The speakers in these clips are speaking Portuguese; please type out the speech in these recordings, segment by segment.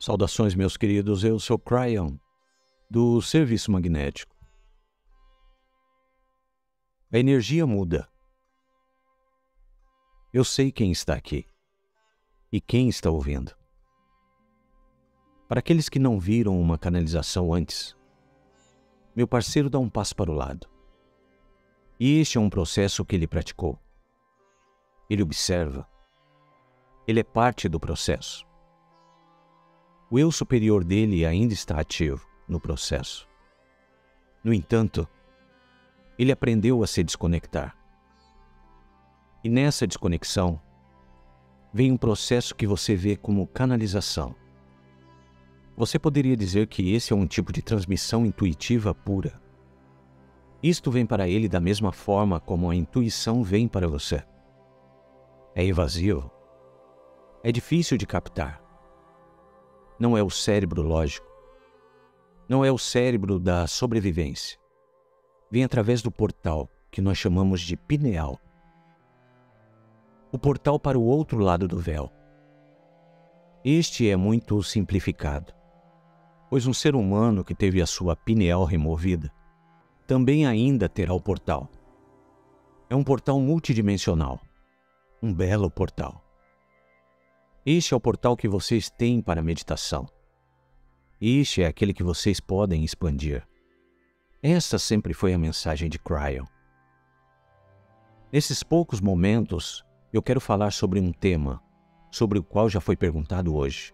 Saudações, meus queridos, eu sou Cryon, do Serviço Magnético. A energia muda. Eu sei quem está aqui e quem está ouvindo. Para aqueles que não viram uma canalização antes, meu parceiro dá um passo para o lado. E este é um processo que ele praticou. Ele observa. Ele é parte do processo. O eu superior dele ainda está ativo no processo. No entanto, ele aprendeu a se desconectar. E nessa desconexão, vem um processo que você vê como canalização. Você poderia dizer que esse é um tipo de transmissão intuitiva pura. Isto vem para ele da mesma forma como a intuição vem para você. É evasivo. É difícil de captar. Não é o cérebro lógico. Não é o cérebro da sobrevivência. Vem através do portal, que nós chamamos de pineal. O portal para o outro lado do véu. Este é muito simplificado, pois um ser humano que teve a sua pineal removida também ainda terá o portal. É um portal multidimensional. Um belo portal. Este é o portal que vocês têm para a meditação. Este é aquele que vocês podem expandir. Essa sempre foi a mensagem de Cryon. Nesses poucos momentos, eu quero falar sobre um tema, sobre o qual já foi perguntado hoje.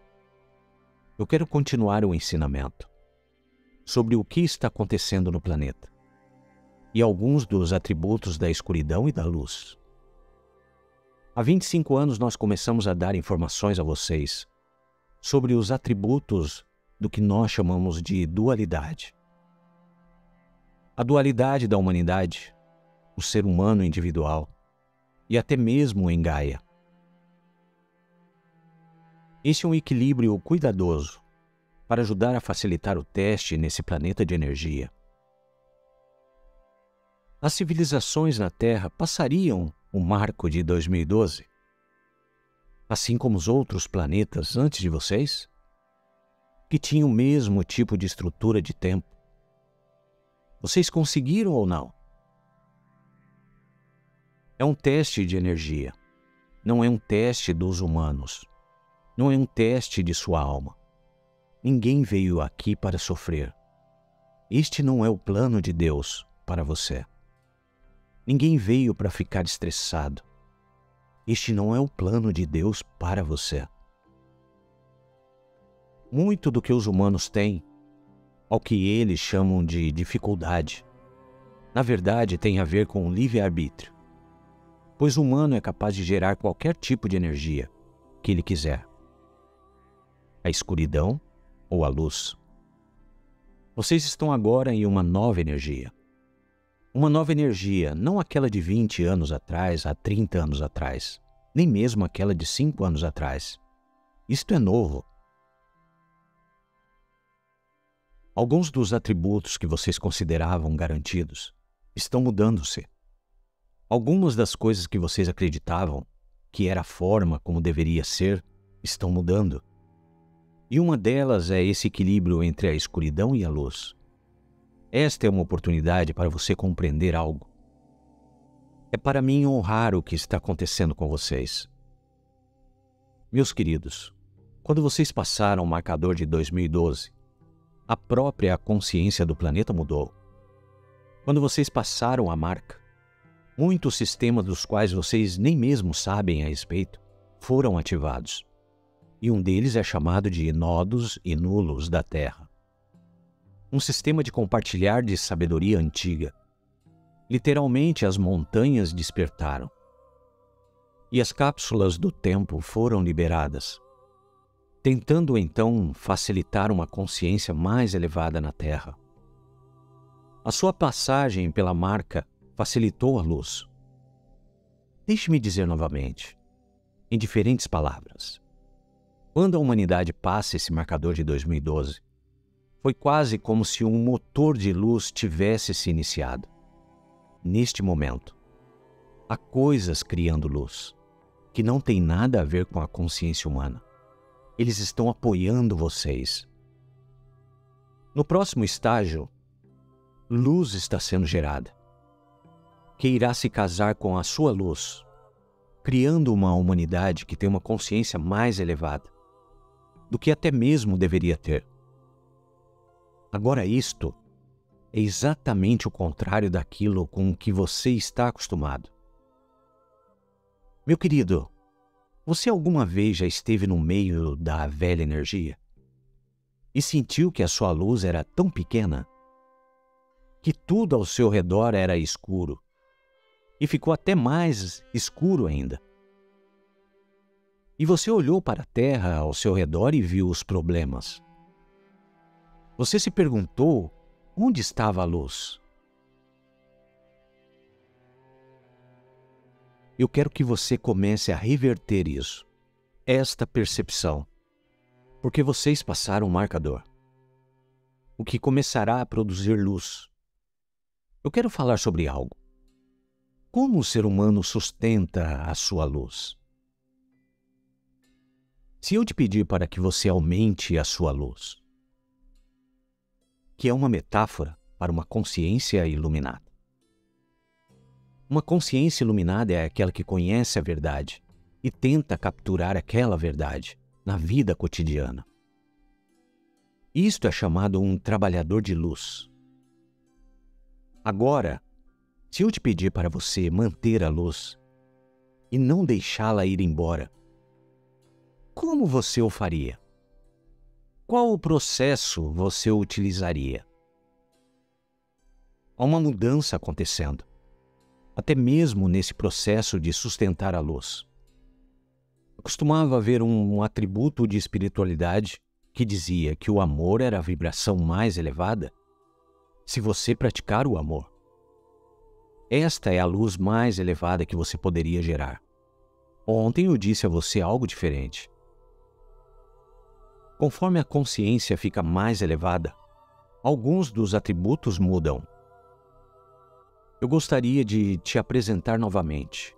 Eu quero continuar o ensinamento sobre o que está acontecendo no planeta e alguns dos atributos da escuridão e da luz. Há 25 anos nós começamos a dar informações a vocês sobre os atributos do que nós chamamos de dualidade. A dualidade da humanidade, o ser humano individual e até mesmo em Gaia. Esse é um equilíbrio cuidadoso para ajudar a facilitar o teste nesse planeta de energia. As civilizações na Terra passariam o marco de 2012, assim como os outros planetas antes de vocês, que tinham o mesmo tipo de estrutura de tempo. Vocês conseguiram ou não? É um teste de energia, não é um teste dos humanos, não é um teste de sua alma. Ninguém veio aqui para sofrer. Este não é o plano de Deus para você. Ninguém veio para ficar estressado. Este não é o plano de Deus para você. Muito do que os humanos têm, ao que eles chamam de dificuldade, na verdade tem a ver com o livre-arbítrio, pois o humano é capaz de gerar qualquer tipo de energia que ele quiser. A escuridão ou a luz. Vocês estão agora em uma nova energia. Uma nova energia, não aquela de 20 anos atrás, há 30 anos atrás, nem mesmo aquela de 5 anos atrás. Isto é novo. Alguns dos atributos que vocês consideravam garantidos estão mudando-se. Algumas das coisas que vocês acreditavam que era a forma como deveria ser, estão mudando. E uma delas é esse equilíbrio entre a escuridão e a luz. Esta é uma oportunidade para você compreender algo. É para mim honrar o que está acontecendo com vocês. Meus queridos, quando vocês passaram o marcador de 2012, a própria consciência do planeta mudou. Quando vocês passaram a marca, muitos sistemas dos quais vocês nem mesmo sabem a respeito foram ativados. E um deles é chamado de nodos e nulos da Terra. Um sistema de compartilhar de sabedoria antiga. Literalmente as montanhas despertaram. E as cápsulas do tempo foram liberadas, tentando então facilitar uma consciência mais elevada na Terra. A sua passagem pela marca facilitou a luz. Deixe-me dizer novamente, em diferentes palavras. Quando a humanidade passa esse marcador de 2012, foi quase como se um motor de luz tivesse se iniciado. Neste momento, há coisas criando luz, que não tem nada a ver com a consciência humana. Eles estão apoiando vocês. No próximo estágio, luz está sendo gerada, que irá se casar com a sua luz, criando uma humanidade que tem uma consciência mais elevada do que até mesmo deveria ter. Agora isto é exatamente o contrário daquilo com que você está acostumado. Meu querido, você alguma vez já esteve no meio da velha energia e sentiu que a sua luz era tão pequena que tudo ao seu redor era escuro e ficou até mais escuro ainda? E você olhou para a terra ao seu redor e viu os problemas. Você se perguntou onde estava a luz. Eu quero que você comece a reverter isso, esta percepção, porque vocês passaram um marcador, o que começará a produzir luz. Eu quero falar sobre algo. Como o ser humano sustenta a sua luz? Se eu te pedir para que você aumente a sua luz, que é uma metáfora para uma consciência iluminada. Uma consciência iluminada é aquela que conhece a verdade e tenta capturar aquela verdade na vida cotidiana. Isto é chamado um trabalhador de luz. Agora, se eu te pedir para você manter a luz e não deixá-la ir embora, como você o faria? Qual o processo você utilizaria? Há uma mudança acontecendo, até mesmo nesse processo de sustentar a luz. Eu costumava haver um atributo de espiritualidade que dizia que o amor era a vibração mais elevada se você praticar o amor. Esta é a luz mais elevada que você poderia gerar. Ontem eu disse a você algo diferente. Conforme a consciência fica mais elevada, alguns dos atributos mudam. Eu gostaria de te apresentar novamente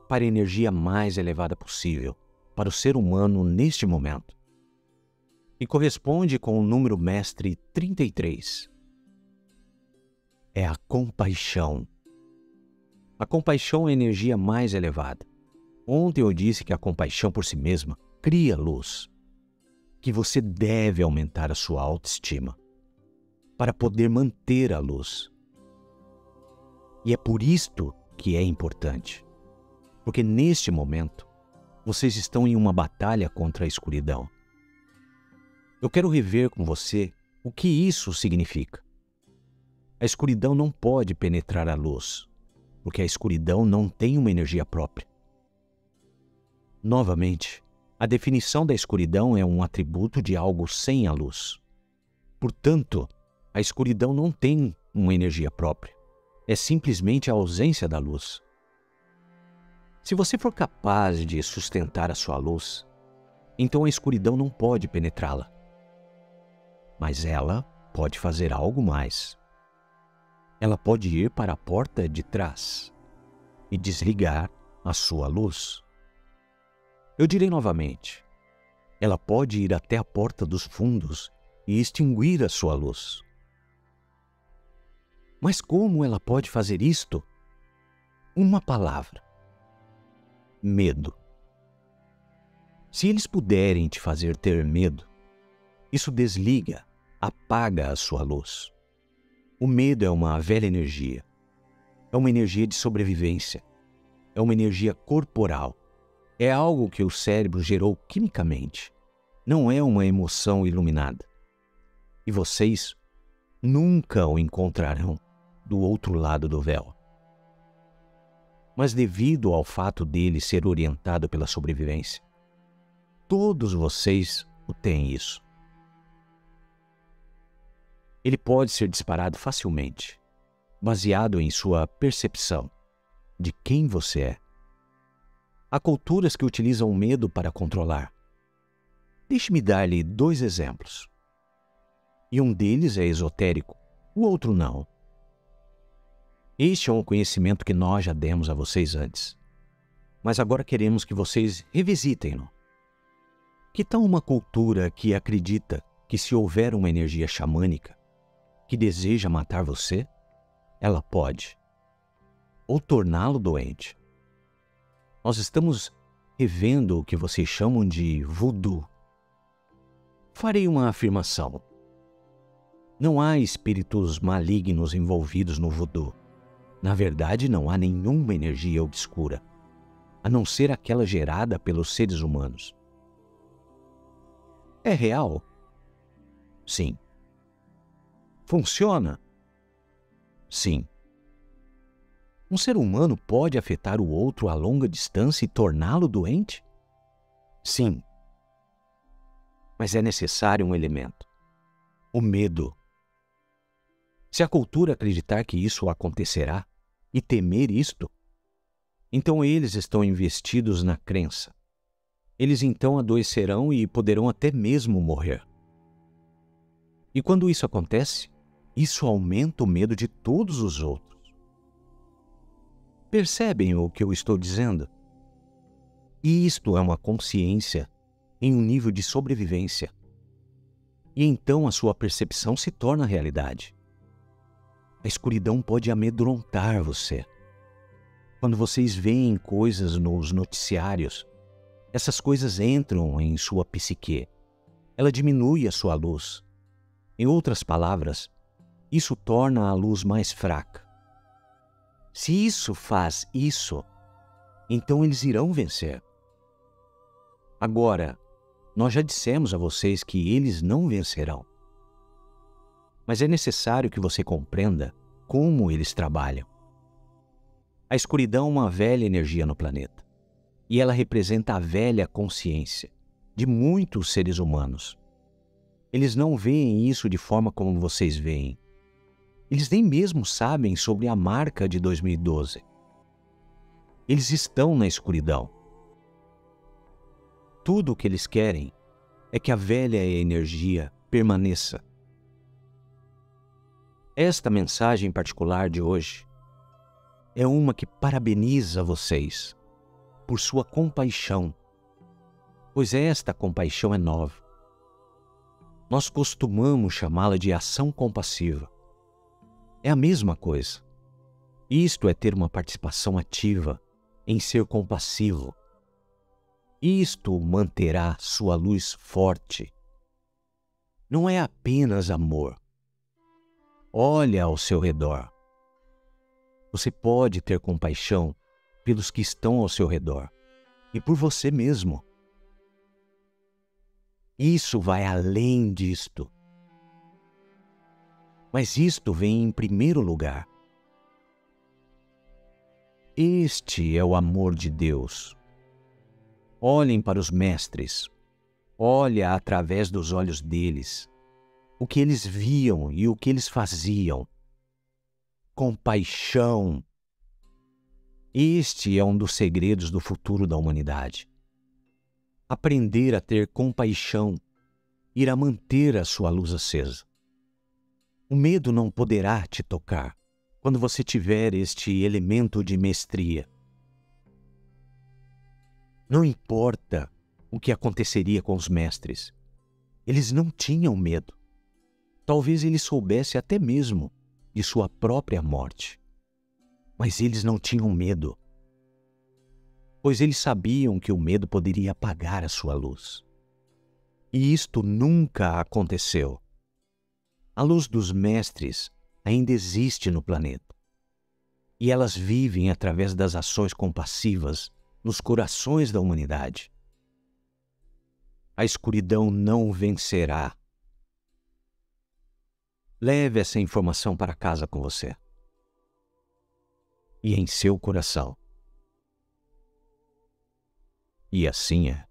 para a energia mais elevada possível para o ser humano neste momento. E corresponde com o número mestre 33. É a compaixão. A compaixão é a energia mais elevada. Ontem eu disse que a compaixão por si mesma cria luz, que você deve aumentar a sua autoestima para poder manter a luz. E é por isto que é importante, porque neste momento vocês estão em uma batalha contra a escuridão. Eu quero rever com você o que isso significa. A escuridão não pode penetrar a luz, porque a escuridão não tem uma energia própria. Novamente, a definição da escuridão é um atributo de algo sem a luz. Portanto, a escuridão não tem uma energia própria. É simplesmente a ausência da luz. Se você for capaz de sustentar a sua luz, então a escuridão não pode penetrá-la. Mas ela pode fazer algo mais. Ela pode ir para a porta de trás e desligar a sua luz. Eu direi novamente, ela pode ir até a porta dos fundos e extinguir a sua luz. Mas como ela pode fazer isto? Uma palavra: medo. Se eles puderem te fazer ter medo, isso desliga, apaga a sua luz. O medo é uma velha energia. É uma energia de sobrevivência. É uma energia corporal. É algo que o cérebro gerou quimicamente. Não é uma emoção iluminada. E vocês nunca o encontrarão do outro lado do véu. Mas devido ao fato dele ser orientado pela sobrevivência, todos vocês o têm isso. Ele pode ser disparado facilmente, baseado em sua percepção de quem você é. Há culturas que utilizam o medo para controlar. Deixe-me dar-lhe 2 exemplos. E um deles é esotérico, o outro não. Este é um conhecimento que nós já demos a vocês antes, mas agora queremos que vocês revisitem-no. Que tal uma cultura que acredita que se houver uma energia xamânica que deseja matar você, ela pode, ou torná-lo doente? Nós estamos revendo o que vocês chamam de voodoo. Farei uma afirmação. Não há espíritos malignos envolvidos no voodoo. Na verdade, não há nenhuma energia obscura, a não ser aquela gerada pelos seres humanos. É real? Sim. Funciona? Sim. Um ser humano pode afetar o outro a longa distância e torná-lo doente? Sim. Mas é necessário um elemento: o medo. Se a cultura acreditar que isso acontecerá e temer isto, então eles estão investidos na crença. Eles então adoecerão e poderão até mesmo morrer. E quando isso acontece, isso aumenta o medo de todos os outros. Percebem o que eu estou dizendo? E isto é uma consciência em um nível de sobrevivência. E então a sua percepção se torna realidade. A escuridão pode amedrontar você. Quando vocês veem coisas nos noticiários, essas coisas entram em sua psique. Ela diminui a sua luz. Em outras palavras, isso torna a luz mais fraca. Se isso faz isso, então eles irão vencer. Agora, nós já dissemos a vocês que eles não vencerão. Mas é necessário que você compreenda como eles trabalham. A escuridão é uma velha energia no planeta, e ela representa a velha consciência de muitos seres humanos. Eles não veem isso de forma como vocês veem. Eles nem mesmo sabem sobre a marca de 2012. Eles estão na escuridão. Tudo o que eles querem é que a velha energia permaneça. Esta mensagem particular de hoje é uma que parabeniza vocês por sua compaixão, pois esta compaixão é nova. Nós costumamos chamá-la de ação compassiva. É a mesma coisa. Isto é ter uma participação ativa em ser compassivo. Isto manterá sua luz forte. Não é apenas amor. Olha ao seu redor. Você pode ter compaixão pelos que estão ao seu redor e por você mesmo. Isso vai além disto. Mas isto vem em primeiro lugar. Este é o amor de Deus. Olhem para os mestres. Olha através dos olhos deles o que eles viam e o que eles faziam. Compaixão. Este é um dos segredos do futuro da humanidade. Aprender a ter compaixão irá manter a sua luz acesa. O medo não poderá te tocar quando você tiver este elemento de mestria. Não importa o que aconteceria com os mestres. Eles não tinham medo. Talvez eles soubessem até mesmo de sua própria morte. Mas eles não tinham medo, pois eles sabiam que o medo poderia apagar a sua luz. E isto nunca aconteceu. A luz dos mestres ainda existe no planeta. E elas vivem através das ações compassivas nos corações da humanidade. A escuridão não vencerá. Leve essa informação para casa com você. E em seu coração. E assim é.